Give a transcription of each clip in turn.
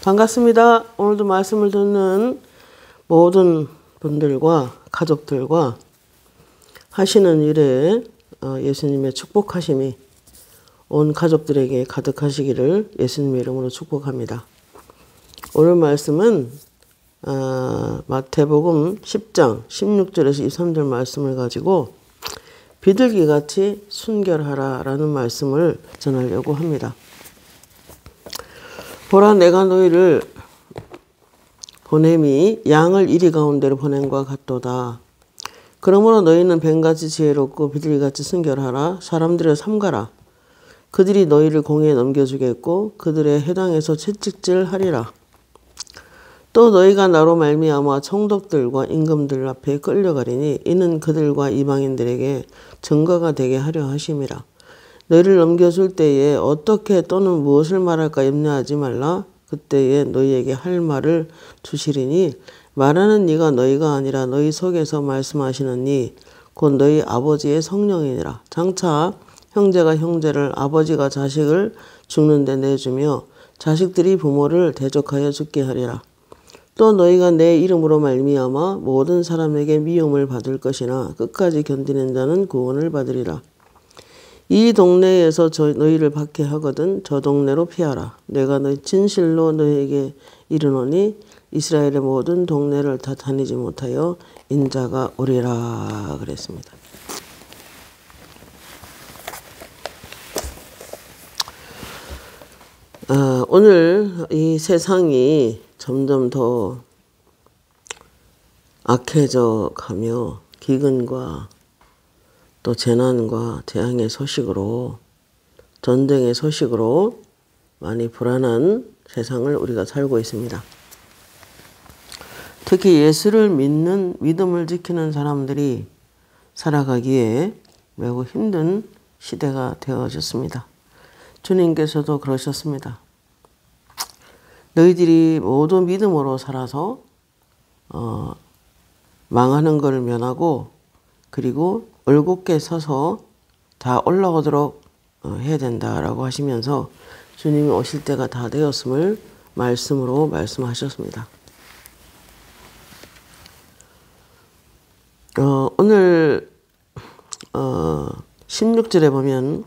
반갑습니다. 오늘도 말씀을 듣는 모든 분들과 가족들과 하시는 일에 예수님의 축복하심이 온 가족들에게 가득하시기를 예수님의 이름으로 축복합니다. 오늘 말씀은 마태복음 10장 16절에서 23절 말씀을 가지고 비둘기같이 순결하라 라는 말씀을 전하려고 합니다. 보라, 내가 너희를 보냄이 양을 이리 가운데로 보냄과 같도다. 그러므로 너희는 뱀같이 지혜롭고 비둘기같이 순결하라. 사람들을 삼가라. 그들이 너희를 공에 넘겨주겠고 그들의 해당에서 채찍질하리라. 또 너희가 나로 말미암아 총독들과 임금들 앞에 끌려가리니 이는 그들과 이방인들에게 증거가 되게 하려 하심이라. 너희를 넘겨줄 때에 어떻게 또는 무엇을 말할까 염려하지 말라. 그때에 너희에게 할 말을 주시리니 말하는 이가 너희가 아니라 너희 속에서 말씀하시는 이 곧 너희 아버지의 성령이니라. 장차 형제가 형제를 아버지가 자식을 죽는 데 내주며 자식들이 부모를 대적하여 죽게 하리라. 또 너희가 내 이름으로 말미암아 모든 사람에게 미움을 받을 것이나 끝까지 견디는 자는 구원을 받으리라. 이 동네에서 너희를 박해하거든 저 동네로 피하라. 내가 진실로 너희에게 이르노니 이스라엘의 모든 동네를 다 다니지 못하여 인자가 오리라 그랬습니다. 오늘 이 세상이 점점 더 악해져 가며 기근과 또 재난과 재앙의 소식으로 전쟁의 소식으로 많이 불안한 세상을 우리가 살고 있습니다. 특히 예수를 믿는 믿음을 지키는 사람들이 살아가기에 매우 힘든 시대가 되어졌습니다. 주님께서도 그러셨습니다. 너희들이 모두 믿음으로 살아서 망하는 것을 면하고 그리고 올곧게 서서 다 올라오도록 해야 된다라고 하시면서 주님이 오실 때가 다 되었음을 말씀으로 말씀하셨습니다. 오늘 16절에 보면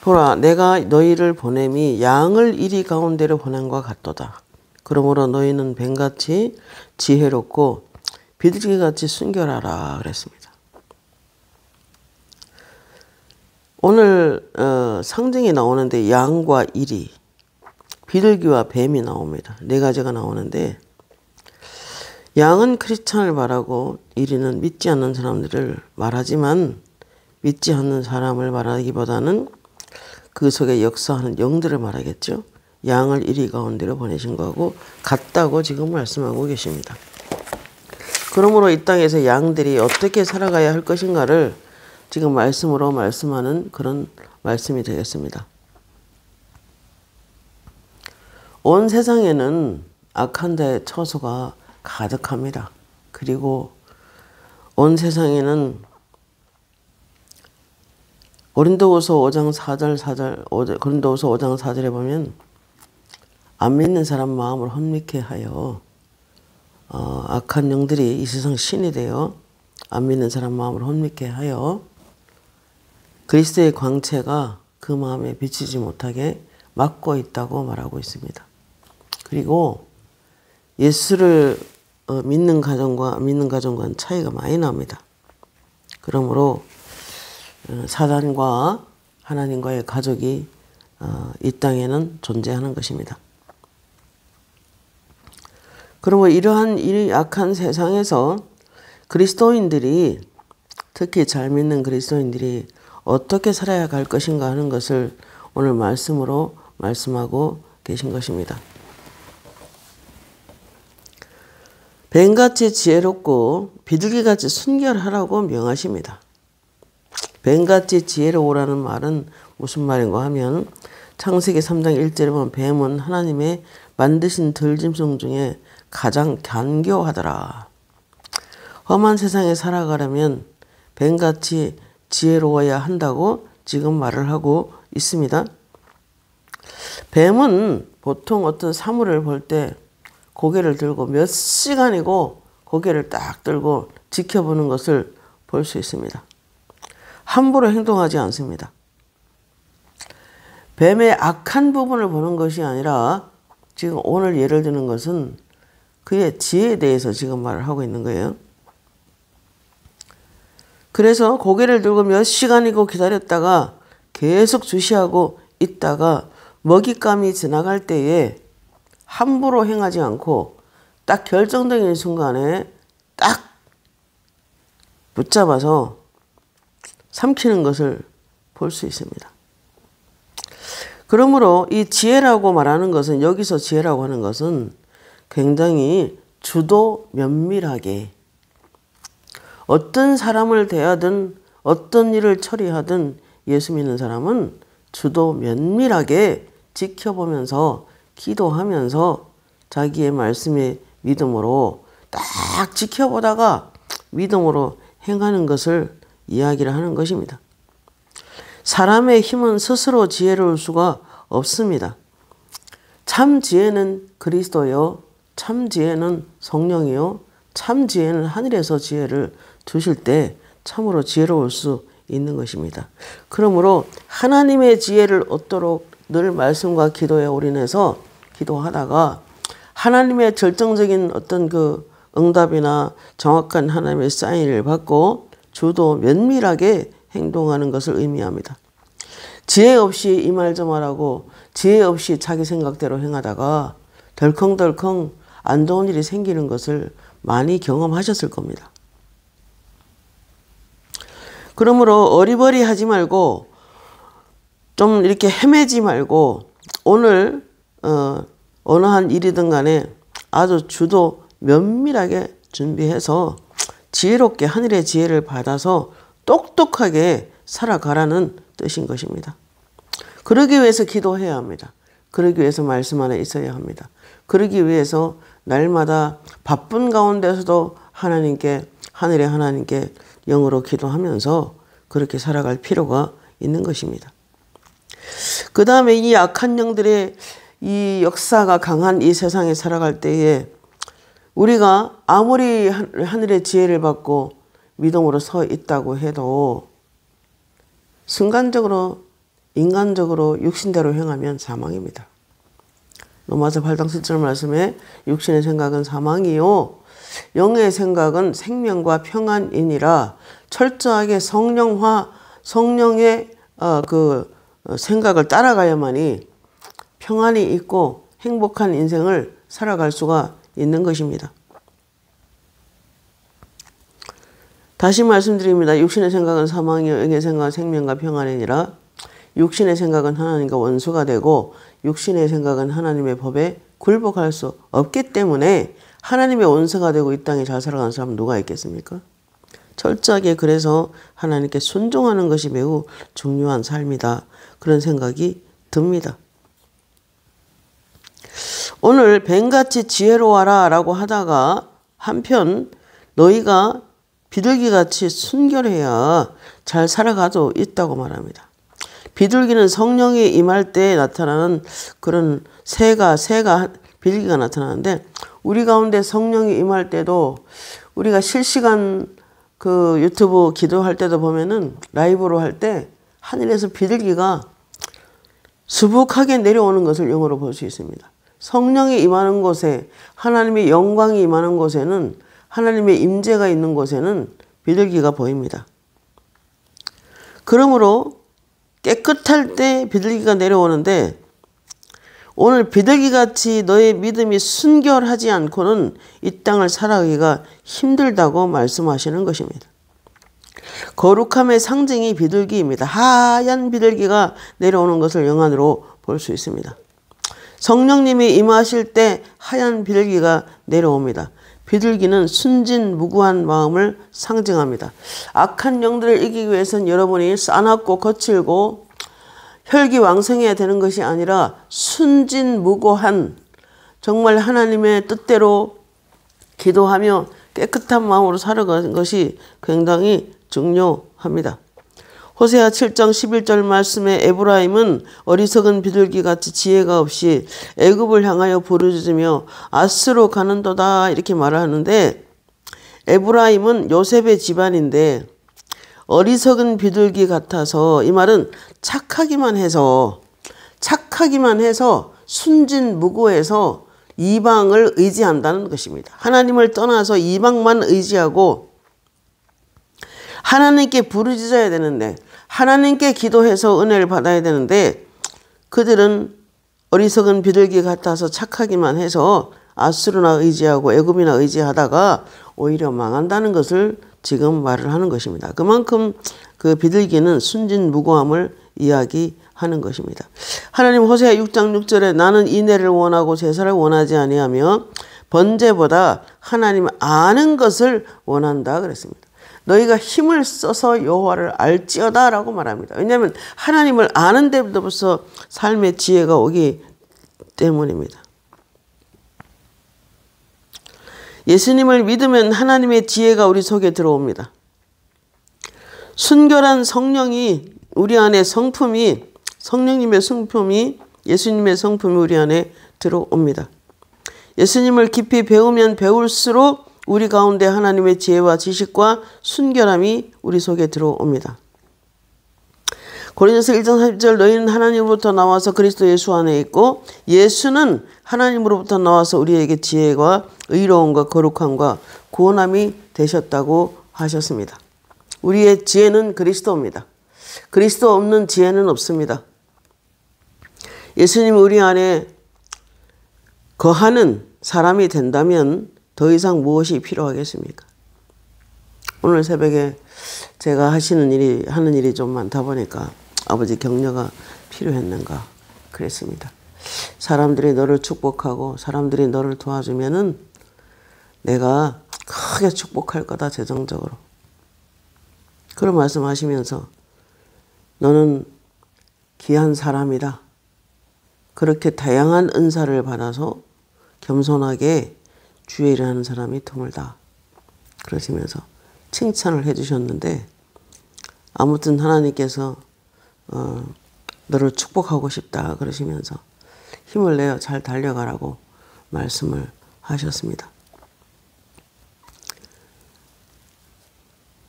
보라, 내가 너희를 보냄이 양을 이리 가운데로 보냄과 같도다. 그러므로 너희는 뱀같이 지혜롭고 비둘기같이 순결하라 그랬습니다. 오늘 상징이 나오는데 양과 이리, 비둘기와 뱀이 나옵니다. 네 가지가 나오는데 양은 크리스찬을 말하고 이리는 믿지 않는 사람들을 말하지만 믿지 않는 사람을 말하기보다는 그 속에 역사하는 영들을 말하겠죠. 양을 이리 가운데로 보내신 거하고 같다고 지금 말씀하고 계십니다. 그러므로 이 땅에서 양들이 어떻게 살아가야 할 것인가를 지금 말씀으로 말씀하는 그런 말씀이 되겠습니다. 온 세상에는 악한 자의 처소가 가득합니다. 그리고 온 세상에는 고린도후서 5장 4절 고린도후서 5장 4절에 보면 안 믿는 사람 마음을 혼미케 하여 악한 영들이 이 세상 신이 되어 안 믿는 사람 마음을 혼미케 하여 그리스도의 광채가 그 마음에 비치지 못하게 막고 있다고 말하고 있습니다. 그리고 예수를 믿는 가정과 안 믿는 가정과는 차이가 많이 납니다. 그러므로 사단과 하나님과의 가족이 이 땅에는 존재하는 것입니다. 그러므로 이러한 이 악한 세상에서 그리스도인들이 특히 잘 믿는 그리스도인들이 어떻게 살아야 할 것인가 하는 것을 오늘 말씀으로 말씀하고 계신 것입니다. 뱀같이 지혜롭고 비둘기같이 순결하라고 명하십니다. 뱀같이 지혜로우라는 말은 무슨 말인가 하면 창세기 3장 1절에 보면 뱀은 하나님의 만드신 들짐승 중에 가장 간교하더라. 험한 세상에 살아가려면 뱀같이 지혜로워야 한다고 지금 말을 하고 있습니다. 뱀은 보통 어떤 사물을 볼 때 고개를 들고 몇 시간이고 고개를 딱 들고 지켜보는 것을 볼 수 있습니다. 함부로 행동하지 않습니다. 뱀의 악한 부분을 보는 것이 아니라 지금 오늘 예를 드는 것은 그의 지혜에 대해서 지금 말을 하고 있는 거예요. 그래서 고개를 들고 몇 시간이고 기다렸다가 계속 주시하고 있다가 먹잇감이 지나갈 때에 함부로 행하지 않고 딱 결정적인 순간에 딱 붙잡아서 삼키는 것을 볼 수 있습니다. 그러므로 이 지혜라고 말하는 것은, 여기서 지혜라고 하는 것은 굉장히 주도 면밀하게 어떤 사람을 대하든 어떤 일을 처리하든 예수 믿는 사람은 주도 면밀하게 지켜보면서 기도하면서 자기의 말씀의 믿음으로 딱 지켜보다가 믿음으로 행하는 것을 이야기를 하는 것입니다. 사람의 힘은 스스로 지혜로울 수가 없습니다. 참 지혜는 그리스도요, 참 지혜는 성령이요, 참 지혜는 하늘에서 지혜를 주실 때 참으로 지혜로울 수 있는 것입니다. 그러므로 하나님의 지혜를 얻도록 늘 말씀과 기도에 올인해서 기도하다가 하나님의 결정적인 어떤 그 응답이나 정확한 하나님의 사인을 받고 주도 면밀하게 행동하는 것을 의미합니다. 지혜 없이 이 말 저 말하고 지혜 없이 자기 생각대로 행하다가 덜컹덜컹 안 좋은 일이 생기는 것을 많이 경험하셨을 겁니다. 그러므로 어리버리하지 말고 좀 이렇게 헤매지 말고 오늘 어느 한 일이든 간에 아주 주도 면밀하게 준비해서 지혜롭게 하늘의 지혜를 받아서 똑똑하게 살아가라는 뜻인 것입니다. 그러기 위해서 기도해야 합니다. 그러기 위해서 말씀 안에 있어야 합니다. 그러기 위해서 날마다 바쁜 가운데서도 하나님께, 하늘의 하나님께 영으로 기도하면서 그렇게 살아갈 필요가 있는 것입니다. 그 다음에 이 악한 영들의 이 역사가 강한 이 세상에 살아갈 때에 우리가 아무리 하늘의 지혜를 받고 믿음으로 서 있다고 해도 순간적으로 인간적으로 육신대로 행하면 사망입니다. 로마서 8장 7절 말씀에 육신의 생각은 사망이요 영의 생각은 생명과 평안이니라. 철저하게 성령의 그 생각을 따라가야만이 평안이 있고 행복한 인생을 살아갈 수가 있는 것입니다. 다시 말씀드립니다. 육신의 생각은 사망이요 영의 생각은 생명과 평안이니라. 육신의 생각은 하나님과 원수가 되고 육신의 생각은 하나님의 법에 굴복할 수 없기 때문에 하나님의 원수가 되고 이 땅에 잘 살아가는 사람은 누가 있겠습니까? 철저하게 그래서 하나님께 순종하는 것이 매우 중요한 삶이다. 그런 생각이 듭니다. 오늘 뱀같이 지혜로워라 라고 하다가 한편 너희가 비둘기같이 순결해야 잘 살아가도 있다고 말합니다. 비둘기는 성령이 임할 때 나타나는 그런 비둘기가 나타나는데 우리 가운데 성령이 임할 때도 우리가 실시간 그 유튜브 기도할 때도 보면은 라이브로 할 때 하늘에서 비둘기가 수북하게 내려오는 것을 영어로 볼 수 있습니다. 성령이 임하는 곳에 하나님의 영광이 임하는 곳에는 하나님의 임재가 있는 곳에는 비둘기가 보입니다. 그러므로 깨끗할 때 비둘기가 내려오는데 오늘 비둘기같이 너의 믿음이 순결하지 않고는 이 땅을 살아가기가 힘들다고 말씀하시는 것입니다. 거룩함의 상징이 비둘기입니다. 하얀 비둘기가 내려오는 것을 영안으로 볼 수 있습니다. 성령님이 임하실 때 하얀 비둘기가 내려옵니다. 비둘기는 순진무구한 마음을 상징합니다. 악한 영들을 이기기 위해서는 여러분이 싸납고 거칠고 혈기왕성해야 되는 것이 아니라 순진무구한 정말 하나님의 뜻대로 기도하며 깨끗한 마음으로 살아가는 것이 굉장히 중요합니다. 호세아 7장 11절 말씀에 에브라임은 어리석은 비둘기같이 지혜가 없이 애굽을 향하여 부르짖으며 아스로 가는도다 이렇게 말하는데, 에브라임은 요셉의 집안인데 어리석은 비둘기 같아서, 이 말은 착하기만 해서 순진무구해서 이방을 의지한다는 것입니다. 하나님을 떠나서 이방만 의지하고 하나님께 부르짖어야 되는데, 하나님께 기도해서 은혜를 받아야 되는데, 그들은 어리석은 비둘기 같아서 착하기만 해서 아수르나 의지하고 애굽이나 의지하다가 오히려 망한다는 것을 지금 말을 하는 것입니다. 그만큼 그 비둘기는 순진무구함을 이야기하는 것입니다. 하나님 호세아 6장 6절에 나는 인애를 원하고 제사를 원하지 아니하며 번제보다 하나님 아는 것을 원한다 그랬습니다. 너희가 힘을 써서 여호와를 알지어다 라고 말합니다. 왜냐하면 하나님을 아는 데부터 삶의 지혜가 오기 때문입니다. 예수님을 믿으면 하나님의 지혜가 우리 속에 들어옵니다. 순결한 성령이 우리 안에 성품이, 성령님의 성품이, 예수님의 성품이 우리 안에 들어옵니다. 예수님을 깊이 배우면 배울수록 우리 가운데 하나님의 지혜와 지식과 순결함이 우리 속에 들어옵니다. 고린도서 1장 40절 너희는 하나님으로부터 나와서 그리스도 예수 안에 있고 예수는 하나님으로부터 나와서 우리에게 지혜와 의로움과 거룩함과 구원함이 되셨다고 하셨습니다. 우리의 지혜는 그리스도입니다. 그리스도 없는 지혜는 없습니다. 예수님이 우리 안에 거하는 사람이 된다면 더 이상 무엇이 필요하겠습니까? 오늘 새벽에 제가 하는 일이 좀 많다 보니까 아버지 격려가 필요했는가 그랬습니다. 사람들이 너를 축복하고 사람들이 너를 도와주면은 내가 크게 축복할 거다, 재정적으로. 그런 말씀하시면서 너는 귀한 사람이다. 그렇게 다양한 은사를 받아서 겸손하게 주의 일을 하는 사람이 드물다. 그러시면서 칭찬을 해주셨는데, 아무튼 하나님께서 너를 축복하고 싶다 그러시면서 힘을 내어 잘 달려가라고 말씀을 하셨습니다.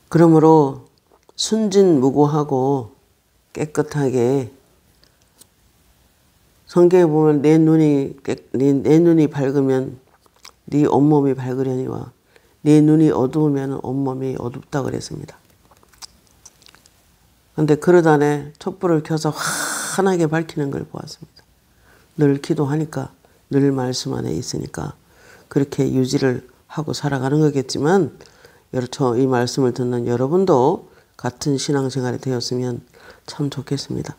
그러므로 순진무구하고 깨끗하게, 성경에 보면 내 눈이 밝으면 네 온몸이 밝으려니와 네 눈이 어두우면 온몸이 어둡다 그랬습니다. 그런데 그러다네 촛불을 켜서 환하게 밝히는 걸 보았습니다. 늘 기도하니까, 늘 말씀 안에 있으니까 그렇게 유지를 하고 살아가는 거겠지만, 이 말씀을 듣는 여러분도 같은 신앙생활이 되었으면 참 좋겠습니다.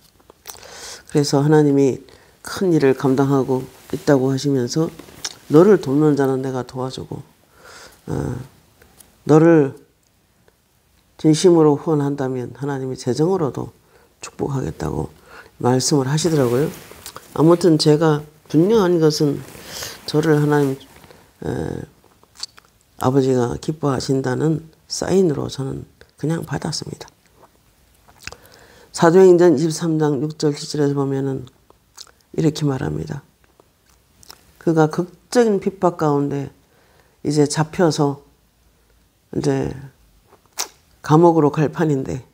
그래서 하나님이 큰 일을 감당하고 있다고 하시면서 너를 돕는 자는 내가 도와주고 너를 진심으로 후원한다면 하나님이 재정으로도 축복하겠다고 말씀을 하시더라고요. 아무튼 제가 분명한 것은 저를 하나님 아버지가 기뻐하신다는 사인으로 저는 그냥 받았습니다. 사도행전 23장 6절 7절에서 보면은 이렇게 말합니다. 그가 극적인 핍박 가운데 이제 잡혀서 이제 감옥으로 갈 판인데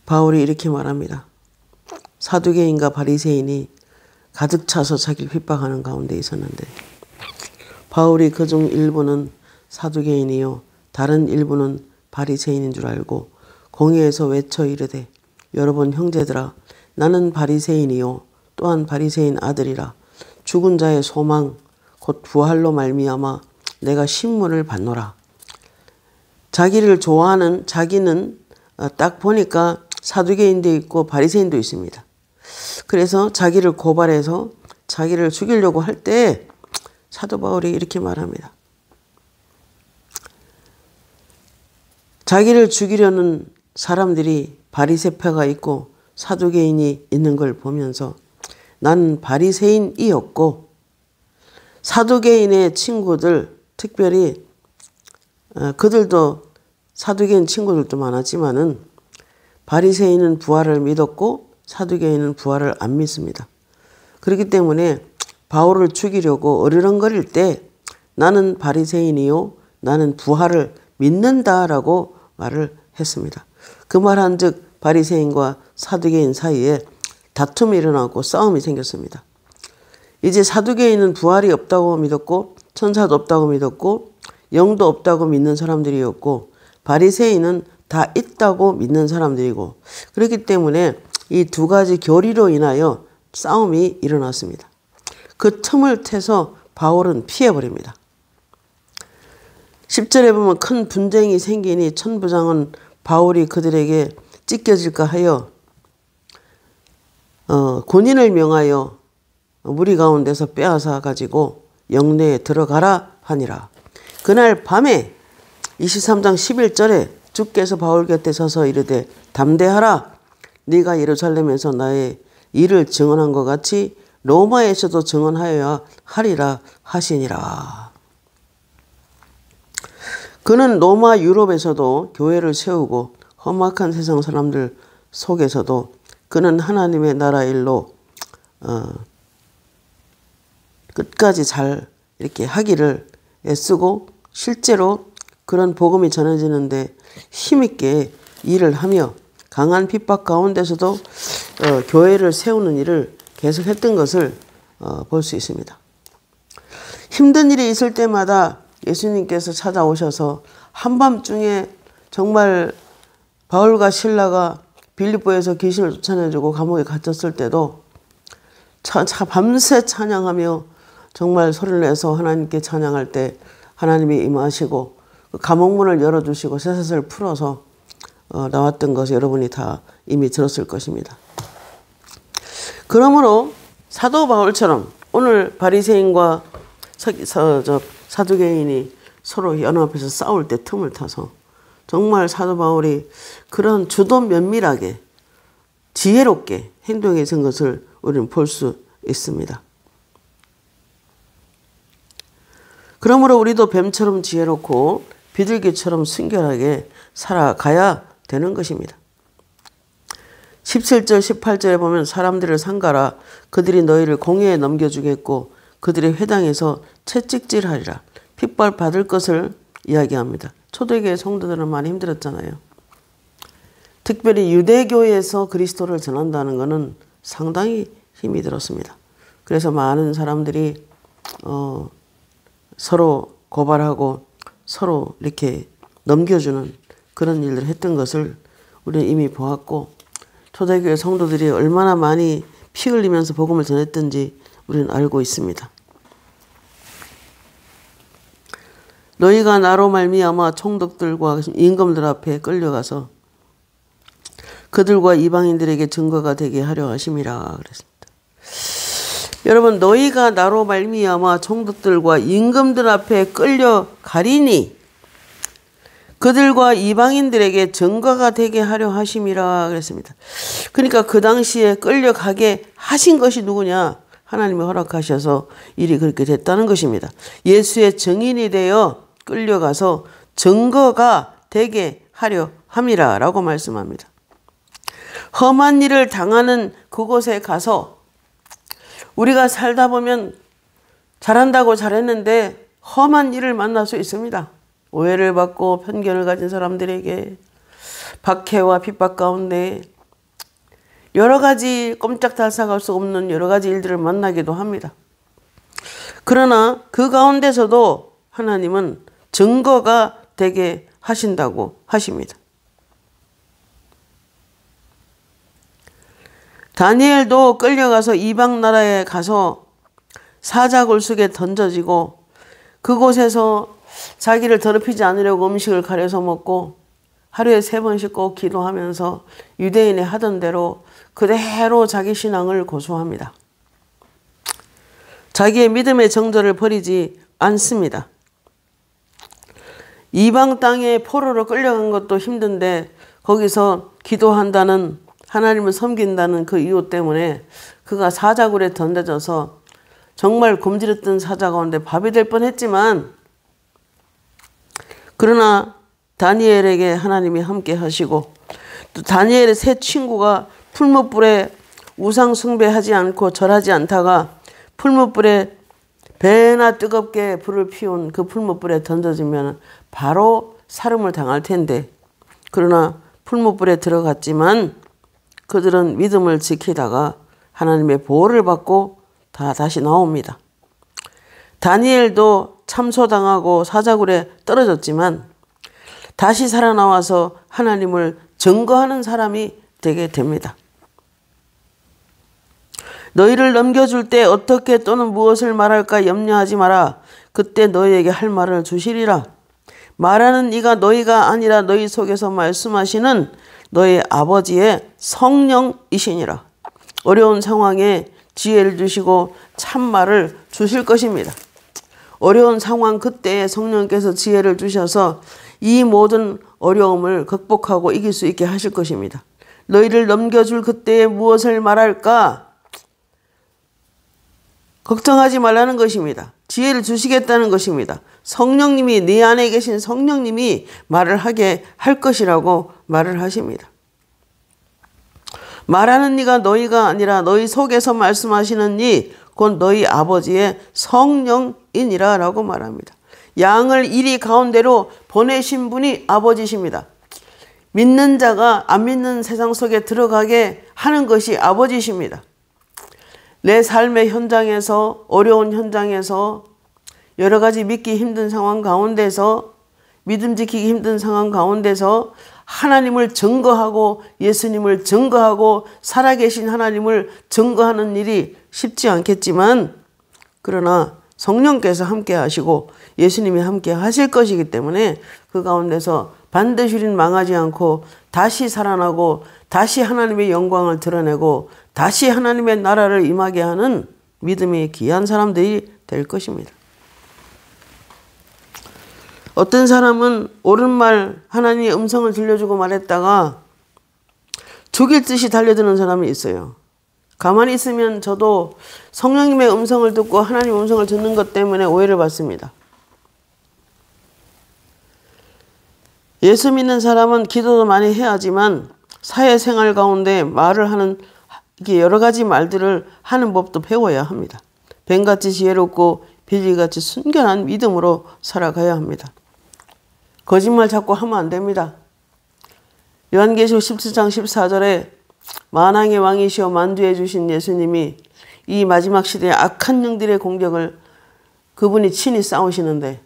바울이 이렇게 말합니다. 사두개인과 바리새인이 가득 차서 자기를 핍박하는 가운데 있었는데 바울이 그중 일부는 사두개인이요 다른 일부는 바리새인인 줄 알고 공회에서 외쳐 이르되 여러분 형제들아 나는 바리새인이요 또한 바리새인 아들이라 죽은 자의 소망 곧 부활로 말미암아 내가 신문을 받노라. 자기를 좋아하는 자기는 딱 보니까 사두개인도 있고 바리새인도 있습니다. 그래서 자기를 고발해서 자기를 죽이려고 할 때 사도 바울이 이렇게 말합니다. 자기를 죽이려는 사람들이 바리새파가 있고 사두개인이 있는 걸 보면서 나는 바리새인이었고 사두개인의 친구들, 특별히 그들도 사두개인 친구들도 많았지만은 바리새인은 부활을 믿었고 사두개인은 부활을 안 믿습니다. 그렇기 때문에 바울을 죽이려고 어리렁거릴 때 나는 바리새인이요 나는 부활을 믿는다라고 말을 했습니다. 그 말한 즉 바리새인과 사두개인 사이에 다툼이 일어나고 싸움이 생겼습니다. 이제 사두개인은 부활이 없다고 믿었고 천사도 없다고 믿었고 영도 없다고 믿는 사람들이었고 바리새인은 다 있다고 믿는 사람들이고 그렇기 때문에 이 두 가지 교리로 인하여 싸움이 일어났습니다. 그 틈을 태서 바울은 피해버립니다. 10절에 보면 큰 분쟁이 생기니 천부장은 바울이 그들에게 찢겨질까 하여 군인을 명하여 무리 가운데서 빼앗아 가지고 영내에 들어가라 하니라. 그날 밤에 23장 11절에 주께서 바울 곁에 서서 이르되 담대하라. 네가 예루살렘에서 나의 일을 증언한 것 같이 로마에서도 증언하여야 하리라 하시니라. 그는 로마 유럽에서도 교회를 세우고 험악한 세상 사람들 속에서도 그는 하나님의 나라 일로 끝까지 잘 이렇게 하기를 애쓰고 실제로 그런 복음이 전해지는데 힘있게 일을 하며 강한 핍박 가운데서도 교회를 세우는 일을 계속했던 것을 볼 수 있습니다. 힘든 일이 있을 때마다 예수님께서 찾아오셔서 한밤중에 정말 바울과 실라가 빌립보에서 귀신을 쫓아내주고 감옥에 갇혔을 때도 밤새 찬양하며 정말 소리를 내서 하나님께 찬양할 때 하나님이 임하시고 감옥문을 열어주시고 쇠사슬을 풀어서 나왔던 것을 여러분이 다 이미 들었을 것입니다. 그러므로 사도 바울처럼 오늘 바리새인과 사두개인이 서로 연합해서 싸울 때 틈을 타서 정말 사도 바울이 그런 주도 면밀하게 지혜롭게 행동해 준 것을 우리는 볼 수 있습니다. 그러므로 우리도 뱀처럼 지혜롭고 비둘기처럼 순결하게 살아가야 되는 것입니다. 17절 18절에 보면 사람들을 상가라. 그들이 너희를 공회에 넘겨주겠고 그들의 회당에서 채찍질하리라. 핍박 받을 것을 이야기합니다. 초대교회 성도들은 많이 힘들었잖아요. 특별히 유대교회에서 그리스도를 전한다는 것은 상당히 힘이 들었습니다. 그래서 많은 사람들이 서로 고발하고 서로 이렇게 넘겨주는 그런 일들을 했던 것을 우리는 이미 보았고 초대교회 성도들이 얼마나 많이 피 흘리면서 복음을 전했던지 우리는 알고 있습니다. 너희가 나로 말미암아 총독들과 임금들 앞에 끌려가서 그들과 이방인들에게 증거가 되게 하려 하심이라 그랬습니다. 여러분 너희가 나로 말미암아 총독들과 임금들 앞에 끌려가리니 그들과 이방인들에게 증거가 되게 하려 하심이라 그랬습니다. 그러니까 그 당시에 끌려가게 하신 것이 누구냐? 하나님이 허락하셔서 일이 그렇게 됐다는 것입니다. 예수의 증인이 되어 끌려가서 증거가 되게 하려 함이라 라고 말씀합니다. 험한 일을 당하는 그곳에 가서 우리가 살다 보면 잘한다고 잘했는데 험한 일을 만날 수 있습니다. 오해를 받고 편견을 가진 사람들에게 박해와 핍박 가운데 여러 가지 꼼짝달싹할 수 없는 여러 가지 일들을 만나기도 합니다. 그러나 그 가운데서도 하나님은 증거가 되게 하신다고 하십니다. 다니엘도 끌려가서 이방 나라에 가서 사자굴 속에 던져지고 그곳에서 자기를 더럽히지 않으려고 음식을 가려서 먹고 하루에 3번씩 꼭 기도하면서 유대인이 하던 대로 그대로 자기 신앙을 고수합니다. 자기의 믿음의 정절을 버리지 않습니다. 이방 땅에 포로로 끌려간 것도 힘든데 거기서 기도한다는 하나님을 섬긴다는 그 이유 때문에 그가 사자굴에 던져져서 정말 굶주렸던 사자 가운데 밥이 될 뻔했지만 그러나 다니엘에게 하나님이 함께 하시고 또 다니엘의 세 친구가 풀무불에 우상 숭배하지 않고 절하지 않다가 풀무불에 배나 뜨겁게 불을 피운 그 풀무불에 던져지면 바로 살음을 당할 텐데, 그러나 풀무불에 들어갔지만 그들은 믿음을 지키다가 하나님의 보호를 받고 다시 나옵니다. 다니엘도 참소당하고 사자굴에 떨어졌지만 다시 살아나와서 하나님을 증거하는 사람이 되게 됩니다. 너희를 넘겨줄 때 어떻게 또는 무엇을 말할까 염려하지 마라. 그때 너희에게 할 말을 주시리라. 말하는 이가 너희가 아니라 너희 속에서 말씀하시는 너희 아버지의 성령이시니라. 어려운 상황에 지혜를 주시고 참말을 주실 것입니다. 어려운 상황 그때에 성령께서 지혜를 주셔서 이 모든 어려움을 극복하고 이길 수 있게 하실 것입니다. 너희를 넘겨줄 그때에 무엇을 말할까? 걱정하지 말라는 것입니다. 지혜를 주시겠다는 것입니다. 성령님이, 네 안에 계신 성령님이 말을 하게 할 것이라고 말을 하십니다. 말하는 이가 너희가 아니라 너희 속에서 말씀하시는 이 곧 너희 아버지의 성령이니라 라고 말합니다. 양을 이리 가운데로 보내신 분이 아버지십니다. 믿는 자가 안 믿는 세상 속에 들어가게 하는 것이 아버지십니다. 내 삶의 현장에서, 어려운 현장에서, 여러 가지 믿기 힘든 상황 가운데서, 믿음 지키기 힘든 상황 가운데서 하나님을 증거하고 예수님을 증거하고 살아계신 하나님을 증거하는 일이 쉽지 않겠지만, 그러나 성령께서 함께 하시고 예수님이 함께 하실 것이기 때문에 그 가운데서 반드시 우리는 망하지 않고 다시 살아나고 다시 하나님의 영광을 드러내고 다시 하나님의 나라를 임하게 하는 믿음이 귀한 사람들이 될 것입니다. 어떤 사람은 옳은 말, 하나님의 음성을 들려주고 말했다가 죽일 듯이 달려드는 사람이 있어요. 가만히 있으면 저도 성령님의 음성을 듣고 하나님의 음성을 듣는 것 때문에 오해를 받습니다. 예수 믿는 사람은 기도도 많이 해야지만 사회생활 가운데 말을 하는 여러 가지 말들을 하는 법도 배워야 합니다. 뱀같이 지혜롭고 비둘기같이 순결한 믿음으로 살아가야 합니다. 거짓말 자꾸 하면 안 됩니다. 요한계시록 17장 14절에 만왕의 왕이시여 만주해 주신 예수님이 이 마지막 시대의 악한 영들의 공격을 그분이 친히 싸우시는데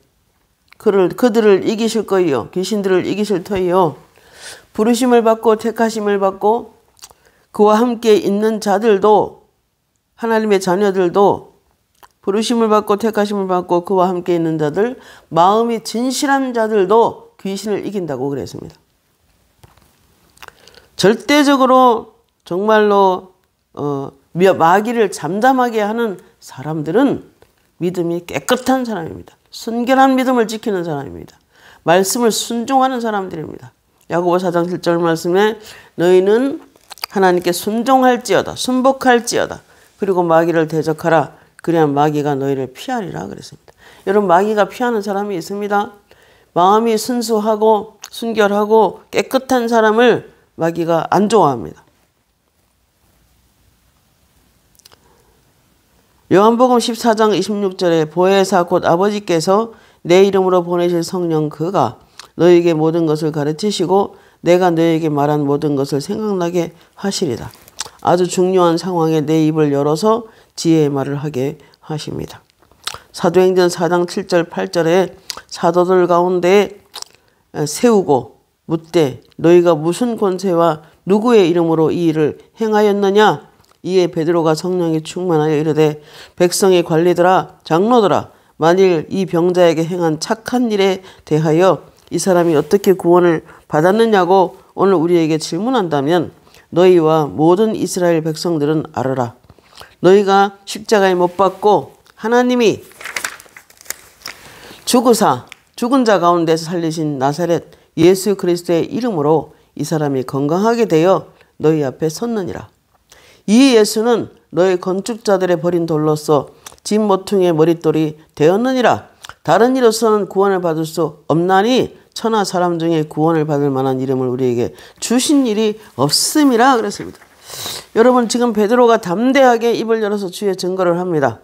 그들을 이기실 거이요, 귀신들을 이기실 터이요, 부르심을 받고 택하심을 받고 그와 함께 있는 자들도, 하나님의 자녀들도 부르심을 받고 택하심을 받고 그와 함께 있는 자들, 마음이 진실한 자들도 귀신을 이긴다고 그랬습니다. 절대적으로 정말로 마귀를 잠잠하게 하는 사람들은 믿음이 깨끗한 사람입니다. 순결한 믿음을 지키는 사람입니다. 말씀을 순종하는 사람들입니다. 야고보 4장 7절 말씀에 너희는 하나님께 순종할지어다, 순복할지어다, 그리고 마귀를 대적하라, 그래야 마귀가 너희를 피하리라 그랬습니다. 여러분, 마귀가 피하는 사람이 있습니다. 마음이 순수하고 순결하고 깨끗한 사람을 마귀가 안 좋아합니다. 요한복음 14장 26절에 보혜사 곧 아버지께서 내 이름으로 보내실 성령 그가 너희에게 모든 것을 가르치시고 내가 너희에게 말한 모든 것을 생각나게 하시리다. 아주 중요한 상황에 내 입을 열어서 지혜의 말을 하게 하십니다. 사도행전 4장 7절 8절에 사도들 가운데 세우고 묻되 너희가 무슨 권세와 누구의 이름으로 이 일을 행하였느냐? 이에 베드로가 성령에 충만하여 이르되 백성의 관리들아 장로들아 만일 이 병자에게 행한 착한 일에 대하여 이 사람이 어떻게 구원을 받았느냐고 오늘 우리에게 질문한다면 너희와 모든 이스라엘 백성들은 알아라. 너희가 십자가에 못 박고 하나님이 죽으사 죽은 자 가운데서 살리신 나사렛 예수 그리스도의 이름으로 이 사람이 건강하게 되어 너희 앞에 섰느니라. 이 예수는 너희 건축자들의 버린 돌로서 진 모퉁이의 머릿돌이 되었느니라. 다른 이로서는 구원을 받을 수 없나니 천하 사람 중에 구원을 받을 만한 이름을 우리에게 주신 일이 없음이라 그랬습니다. 여러분, 지금 베드로가 담대하게 입을 열어서 주의 증거를 합니다.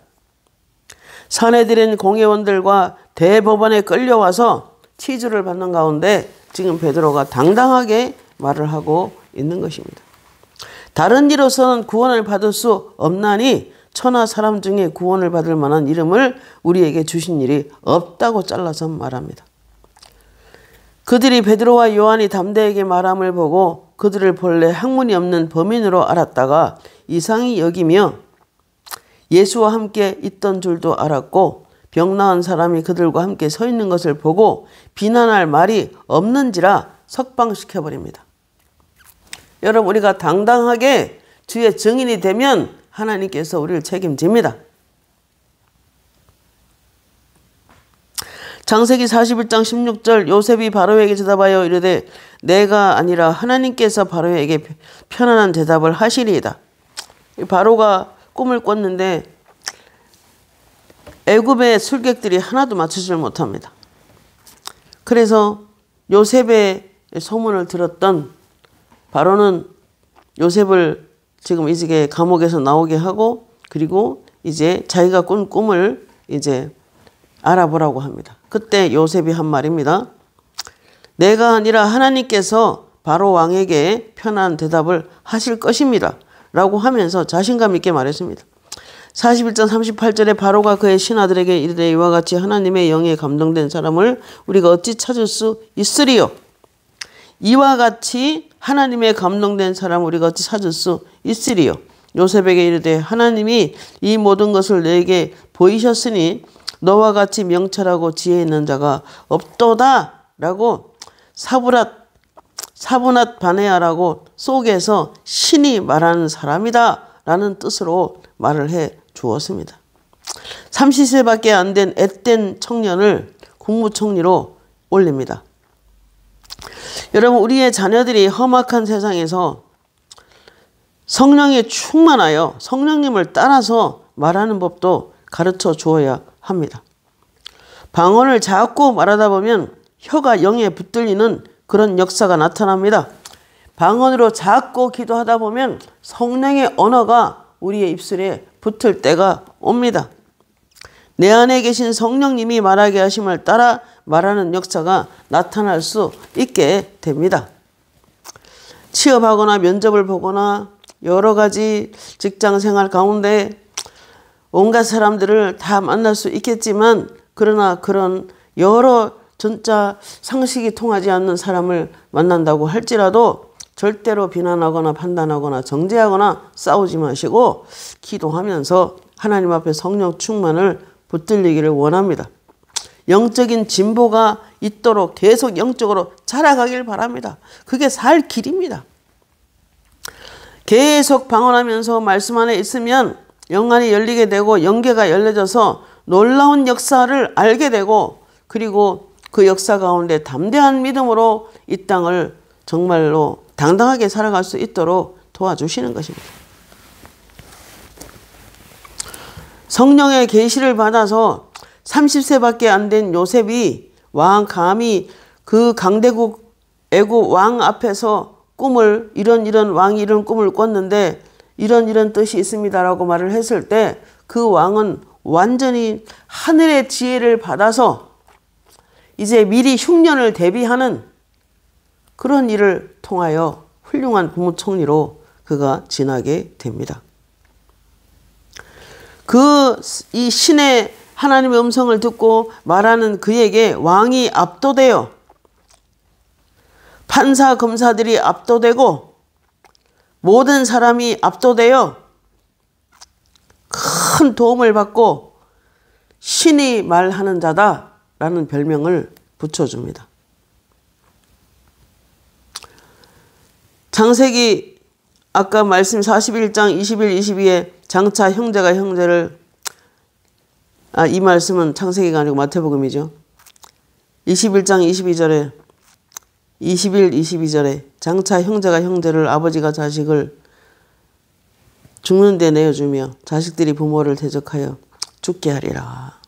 사내들인 공회원들과 대법원에 끌려와서 치주를 받는 가운데 지금 베드로가 당당하게 말을 하고 있는 것입니다. 다른 이로서는 구원을 받을 수 없나니 천하 사람 중에 구원을 받을 만한 이름을 우리에게 주신 일이 없다고 잘라서 말합니다. 그들이 베드로와 요한이 담대하게 말함을 보고 그들을 본래 학문이 없는 범인으로 알았다가 이상히 여기며 예수와 함께 있던 줄도 알았고 병 나은 사람이 그들과 함께 서 있는 것을 보고 비난할 말이 없는지라 석방시켜버립니다. 여러분, 우리가 당당하게 주의 증인이 되면 하나님께서 우리를 책임집니다. 창세기 41장 16절 요셉이 바로에게 대답하여 이르되 내가 아니라 하나님께서 바로에게 편안한 대답을 하시리이다. 바로가 꿈을 꿨는데 애굽의 술객들이 하나도 맞추질 못합니다. 그래서 요셉의 소문을 들었던 바로는 요셉을 지금 이제 감옥에서 나오게 하고 그리고 이제 자기가 꾼 꿈을 이제 알아보라고 합니다. 그때 요셉이 한 말입니다. 내가 아니라 하나님께서 바로 왕에게 편한 대답을 하실 것입니다. 라고 하면서 자신감 있게 말했습니다. 41장 38절에 바로가 그의 신하들에게 이르되 이와 같이 하나님의 영에 감동된 사람을 우리가 어찌 찾을 수 있으리요? 이와 같이 하나님의 감동된 사람을 우리가 어찌 찾을 수 있으리요? 요셉에게 이르되 하나님이 이 모든 것을 내게 보이셨으니 너와 같이 명철하고 지혜 있는 자가 없도다 라고 사브낫 바네아라고 속에서 신이 말하는 사람이다 라는 뜻으로 말을 해 주었습니다. 30세밖에 안 된 앳된 청년을 국무총리로 올립니다. 여러분, 우리의 자녀들이 험악한 세상에서 성령에 충만하여 성령님을 따라서 말하는 법도 가르쳐 주어야 합니다. 방언을 자꾸 말하다 보면 혀가 영에 붙들리는 그런 역사가 나타납니다. 방언으로 자꾸 기도하다 보면 성령의 언어가 우리의 입술에 붙을 때가 옵니다. 내 안에 계신 성령님이 말하게 하심을 따라 말하는 역사가 나타날 수 있게 됩니다. 취업하거나 면접을 보거나 여러 가지 직장 생활 가운데 온갖 사람들을 다 만날 수 있겠지만 그러나 그런 여러 진짜 상식이 통하지 않는 사람을 만난다고 할지라도 절대로 비난하거나 판단하거나 정죄하거나 싸우지 마시고 기도하면서 하나님 앞에 성령 충만을 붙들리기를 원합니다. 영적인 진보가 있도록 계속 영적으로 자라가길 바랍니다. 그게 살 길입니다. 계속 방언하면서 말씀 안에 있으면 영안이 열리게 되고 영계가 열려져서 놀라운 역사를 알게 되고 그리고 그 역사 가운데 담대한 믿음으로 이 땅을 정말로 당당하게 살아갈 수 있도록 도와주시는 것입니다. 성령의 계시를 받아서 30세밖에 안 된 요셉이 왕 감히 그 강대국 애국 왕 앞에서 꿈을 이런 왕이 이런 꿈을 꿨는데 이런 뜻이 있습니다라고 말을 했을 때 그 왕은 완전히 하늘의 지혜를 받아서 이제 미리 흉년을 대비하는 그런 일을 통하여 훌륭한 국무총리로 그가 지나게 됩니다. 이 신의 하나님의 음성을 듣고 말하는 그에게 왕이 압도되어 판사 검사들이 압도되고 모든 사람이 압도되어 큰 도움을 받고 신이 말하는 자다라는 별명을 붙여줍니다. 창세기 아까 말씀 41장 21, 22에 장차 형제가 형제를 이 말씀은 창세기가 아니고 마태복음이죠. 21장 22절에 21, 22절에 장차 형제가 형제를 아버지가 자식을 죽는 데 내어주며 자식들이 부모를 대적하여 죽게 하리라.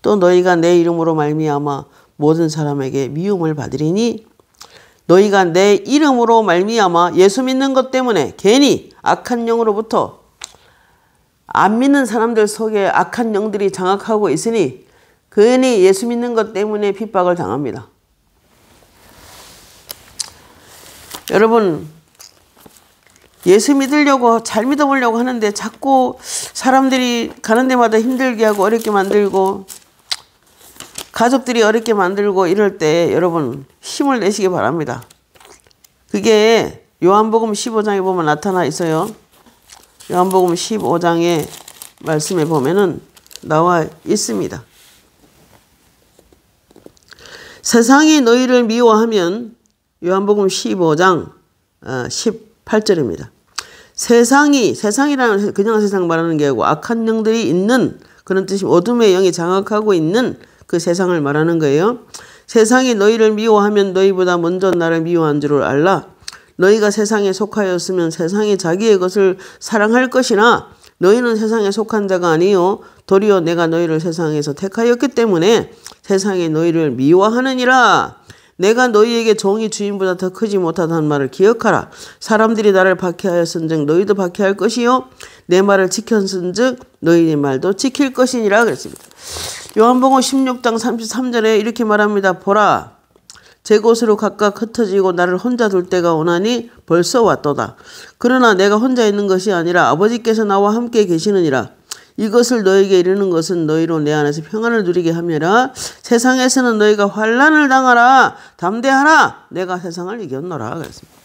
또 너희가 내 이름으로 말미암아 모든 사람에게 미움을 받으리니 너희가 내 이름으로 말미암아 예수 믿는 것 때문에 괜히 악한 영으로부터 안 믿는 사람들 속에 악한 영들이 장악하고 있으니 괜히 예수 믿는 것 때문에 핍박을 당합니다. 여러분, 예수 믿으려고 잘 믿어보려고 하는데 자꾸 사람들이 가는 데마다 힘들게 하고 어렵게 만들고 가족들이 어렵게 만들고 이럴 때 여러분 힘을 내시기 바랍니다. 그게 요한복음 15장에 보면 나타나 있어요. 요한복음 15장의 말씀에 보면은 나와 있습니다. 세상이 너희를 미워하면 요한복음 15장 18절입니다. 세상이라는 그냥 세상 말하는 게 아니고 악한 영들이 있는 그런 뜻이 어둠의 영이 장악하고 있는 그 세상을 말하는 거예요. 세상이 너희를 미워하면 너희보다 먼저 나를 미워한 줄을 알라. 너희가 세상에 속하였으면 세상이 자기의 것을 사랑할 것이나 너희는 세상에 속한 자가 아니요 도리어 내가 너희를 세상에서 택하였기 때문에 세상이 너희를 미워하느니라. 내가 너희에게 종이 주인보다 더 크지 못하다는 말을 기억하라. 사람들이 나를 박해하였은즉 너희도 박해할 것이요 내 말을 지켰은즉 너희의 말도 지킬 것이니라 그랬습니다. 요한복음 16장 33절에 이렇게 말합니다. 보라, 제 곳으로 각각 흩어지고 나를 혼자 둘 때가 오나니 벌써 왔도다. 그러나 내가 혼자 있는 것이 아니라 아버지께서 나와 함께 계시느니라. 이것을 너에게 이르는 것은 너희로 내 안에서 평안을 누리게 함이라. 세상에서는 너희가 환난을 당하라. 담대하라. 내가 세상을 이겼노라. 그랬습니다.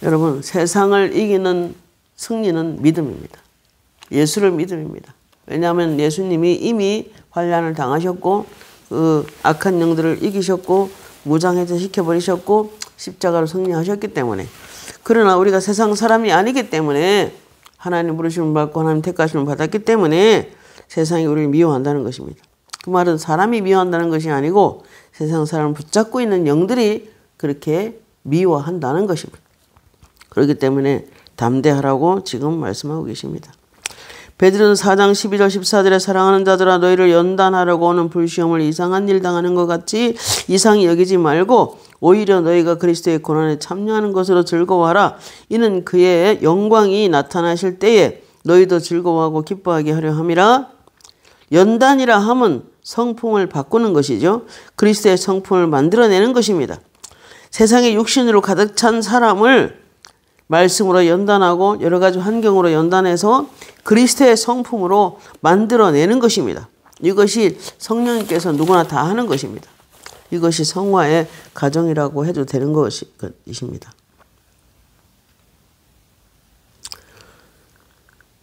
여러분, 세상을 이기는 승리는 믿음입니다. 예수를 믿음입니다. 왜냐하면 예수님이 이미 환난을 당하셨고 그 악한 영들을 이기셨고 무장해제 시켜버리셨고 십자가로 승리하셨기 때문에. 그러나 우리가 세상 사람이 아니기 때문에 하나님 부르심을 받고 하나님 택하심을 받았기 때문에 세상이 우리를 미워한다는 것입니다. 그 말은 사람이 미워한다는 것이 아니고 세상 사람을 붙잡고 있는 영들이 그렇게 미워한다는 것입니다. 그렇기 때문에 담대하라고 지금 말씀하고 계십니다. 베드로는 4장 12절 14절에 사랑하는 자들아 너희를 연단하려고 오는 불시험을 이상한 일 당하는 것 같이 이상히 여기지 말고 오히려 너희가 그리스도의 고난에 참여하는 것으로 즐거워하라. 이는 그의 영광이 나타나실 때에 너희도 즐거워하고 기뻐하게 하려 함이라. 연단이라 함은 성품을 바꾸는 것이죠. 그리스도의 성품을 만들어내는 것입니다. 세상에 육신으로 가득 찬 사람을 말씀으로 연단하고 여러 가지 환경으로 연단해서 그리스도의 성품으로 만들어내는 것입니다. 이것이 성령님께서 누구나 다 하는 것입니다. 이것이 성화의 과정이라고 해도 되는 것입니다.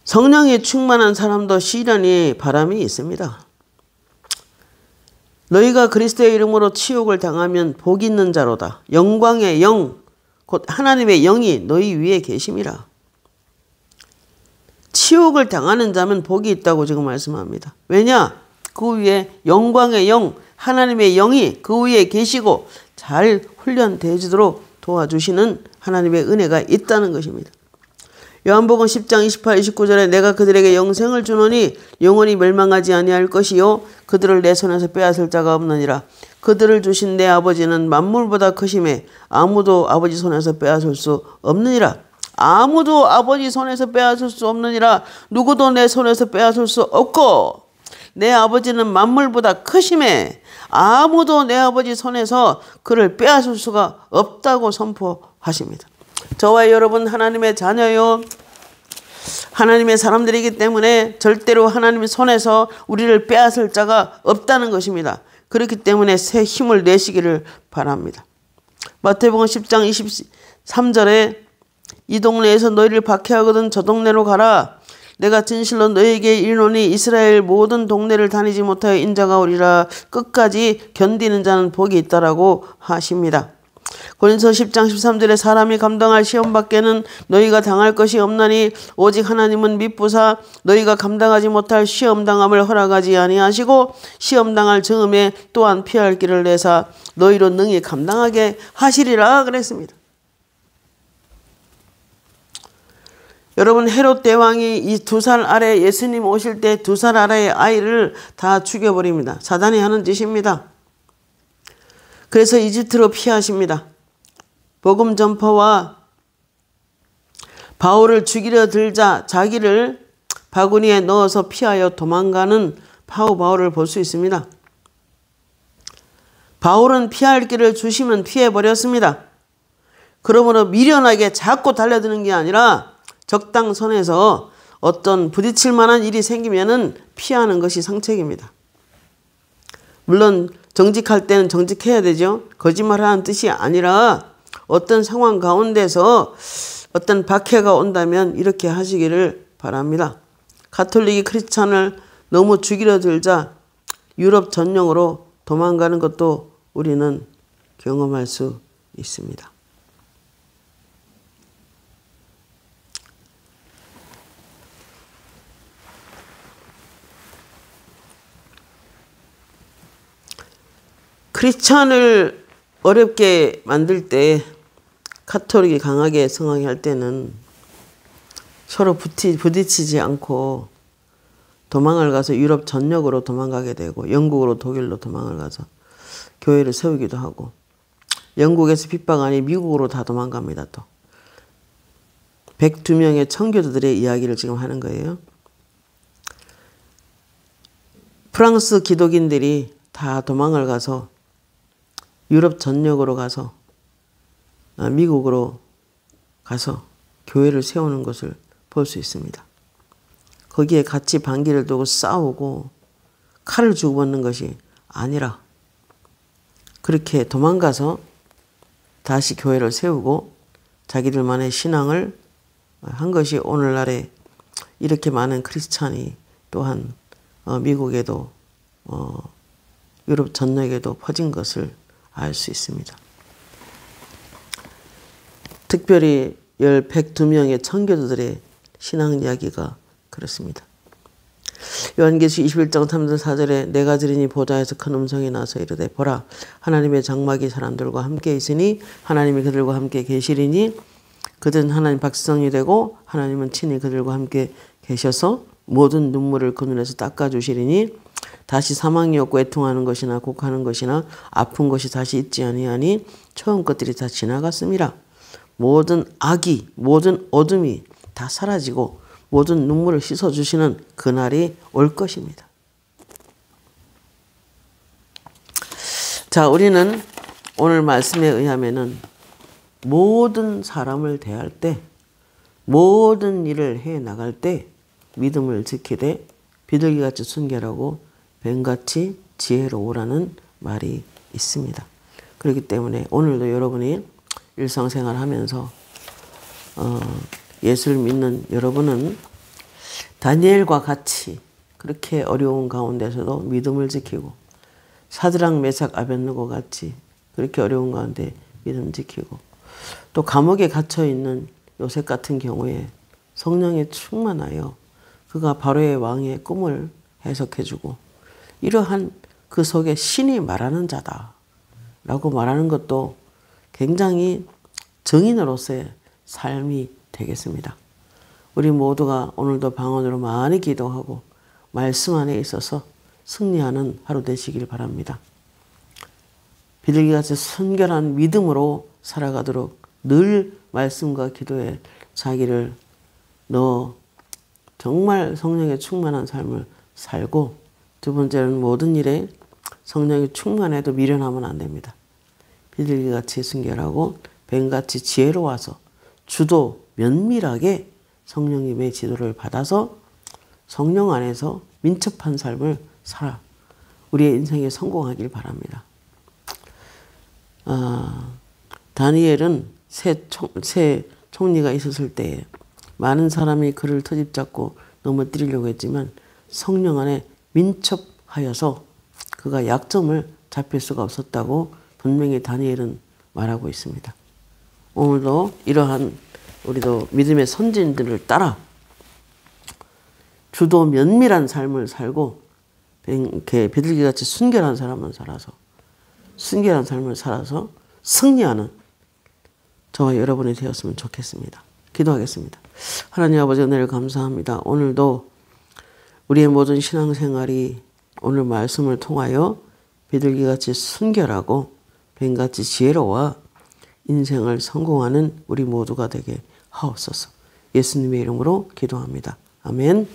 성령이 충만한 사람도 시련이 바람이 있습니다. 너희가 그리스도의 이름으로 치욕을 당하면 복 있는 자로다. 영광의 영 곧 하나님의 영이 너희 위에 계심이라. 치욕을 당하는 자면 복이 있다고 지금 말씀합니다. 왜냐? 그 위에 영광의 영, 하나님의 영이 그 위에 계시고 잘 훈련되어지도록 도와주시는 하나님의 은혜가 있다는 것입니다. 요한복음 10장 28, 29절에 내가 그들에게 영생을 주노니 영원히 멸망하지 아니할 것이요 그들을 내 손에서 빼앗을 자가 없느니라. 그들을 주신 내 아버지는 만물보다 크심에 아무도 아버지 손에서 빼앗을 수 없느니라. 아무도 아버지 손에서 빼앗을 수 없느니라. 누구도 내 손에서 빼앗을 수 없고 내 아버지는 만물보다 크심에 아무도 내 아버지 손에서 그를 빼앗을 수가 없다고 선포하십니다. 저와 여러분 하나님의 자녀요. 하나님의 사람들이기 때문에 절대로 하나님의 손에서 우리를 빼앗을 자가 없다는 것입니다. 그렇기 때문에 새 힘을 내시기를 바랍니다. 마태복음 10장 23절에 이 동네에서 너희를 박해하거든 저 동네로 가라. 내가 진실로 너희에게 이르노니 이스라엘 모든 동네를 다니지 못하여 인자가 오리라. 끝까지 견디는 자는 복이 있다라고 하십니다. 고린서 10장 13절에 사람이 감당할 시험 밖에는 너희가 당할 것이 없나니 오직 하나님은 미쁘사 너희가 감당하지 못할 시험 당함을 허락하지 아니하시고 시험 당할 정음에 또한 피할 길을 내사 너희로 능히 감당하게 하시리라 그랬습니다. 여러분 헤롯 대왕이 이 2살 아래 예수님 오실 때 2살 아래의 아이를 다 죽여버립니다. 사단이 하는 짓입니다. 그래서 이집트로 피하십니다. 복음 전파와 바울을 죽이려 들자 자기를 바구니에 넣어서 피하여 도망가는 바울을 볼 수 있습니다. 바울은 피할 길을 주시면 피해버렸습니다. 그러므로 미련하게 자꾸 달려드는 게 아니라 적당선에서 어떤 부딪힐 만한 일이 생기면은 피하는 것이 상책입니다. 물론 정직할 때는 정직해야 되죠. 거짓말하는 뜻이 아니라 어떤 상황 가운데서 어떤 박해가 온다면 이렇게 하시기를 바랍니다. 가톨릭이 크리스찬을 너무 죽이려 들자 유럽 전역으로 도망가는 것도 우리는 경험할 수 있습니다. 크리스찬을 어렵게 만들 때 카톨릭이 강하게 성행할 때는 서로 부딪히지 않고 도망을 가서 유럽 전역으로 도망가게 되고 영국으로 독일로 도망을 가서 교회를 세우기도 하고 영국에서 핍박하니 미국으로 다 도망갑니다. 또 102명의 청교도들의 이야기를 지금 하는 거예요. 프랑스 기독인들이 다 도망을 가서 유럽 전역으로 가서 미국으로 가서 교회를 세우는 것을 볼 수 있습니다. 거기에 같이 반기를 두고 싸우고 칼을 주고받는 것이 아니라 그렇게 도망가서 다시 교회를 세우고 자기들만의 신앙을 한 것이 오늘날에 이렇게 많은 크리스찬이 또한 미국에도 유럽 전역에도 퍼진 것을 알 수 있습니다. 특별히 102명의 청교도들의 신앙 이야기가 그렇습니다. 요한계시록 21장 3절 4절에 내가 들으니 보좌에서 큰 음성이 나서 이르되 보라 하나님의 장막이 사람들과 함께 있으니 하나님이 그들과 함께 계시리니 그들은 하나님 백성이 되고 하나님은 친히 그들과 함께 계셔서 모든 눈물을 그 눈에서 닦아주시리니 다시 사망이 없고 애통하는 것이나 곡하는 것이나 아픈 것이 다시 있지 아니하니 처음 것들이 다 지나갔습니다. 모든 악이 모든 어둠이 다 사라지고 모든 눈물을 씻어주시는 그날이 올 것입니다. 자, 우리는 오늘 말씀에 의하면은 모든 사람을 대할 때 모든 일을 해 나갈 때 믿음을 지키되 비둘기같이 순결하고 뱀같이 지혜로우라는 말이 있습니다. 그렇기 때문에 오늘도 여러분이 일상생활 하면서 예수를 믿는 여러분은 다니엘과 같이 그렇게 어려운 가운데서도 믿음을 지키고 사드락 메삭 아벳느고 같이 그렇게 어려운 가운데 믿음 지키고 또 감옥에 갇혀있는 요셉 같은 경우에 성령에 충만하여 그가 바로의 왕의 꿈을 해석해주고 이러한 그 속에 신이 말하는 자다 라고 말하는 것도 굉장히 증인으로서의 삶이 되겠습니다. 우리 모두가 오늘도 방언으로 많이 기도하고 말씀 안에 있어서 승리하는 하루 되시길 바랍니다. 비둘기같이 순결한 믿음으로 살아가도록 늘 말씀과 기도에 자기를 넣어 정말 성령에 충만한 삶을 살고 두 번째는 모든 일에 성령이 충만해도 미련하면 안 됩니다. 비둘기같이 순결하고 뱀같이 지혜로워서 주도 면밀하게 성령님의 지도를 받아서 성령 안에서 민첩한 삶을 살아 우리의 인생에 성공하길 바랍니다. 다니엘은 새 총리가 있었을 때에 많은 사람이 그를 트집잡고 넘어뜨리려고 했지만 성령 안에 민첩하여서 그가 약점을 잡힐 수가 없었다고 분명히 다니엘은 말하고 있습니다. 오늘도 이러한 우리도 믿음의 선진들을 따라 주도 면밀한 삶을 살고 이렇게 비둘기같이 순결한 삶을 살아서 승리하는 저와 여러분이 되었으면 좋겠습니다. 기도하겠습니다. 하나님 아버지 은혜를 감사합니다. 오늘도 우리의 모든 신앙생활이 오늘 말씀을 통하여 비둘기같이 순결하고 뱀같이 지혜로워 인생을 성공하는 우리 모두가 되게 하옵소서. 예수님의 이름으로 기도합니다. 아멘.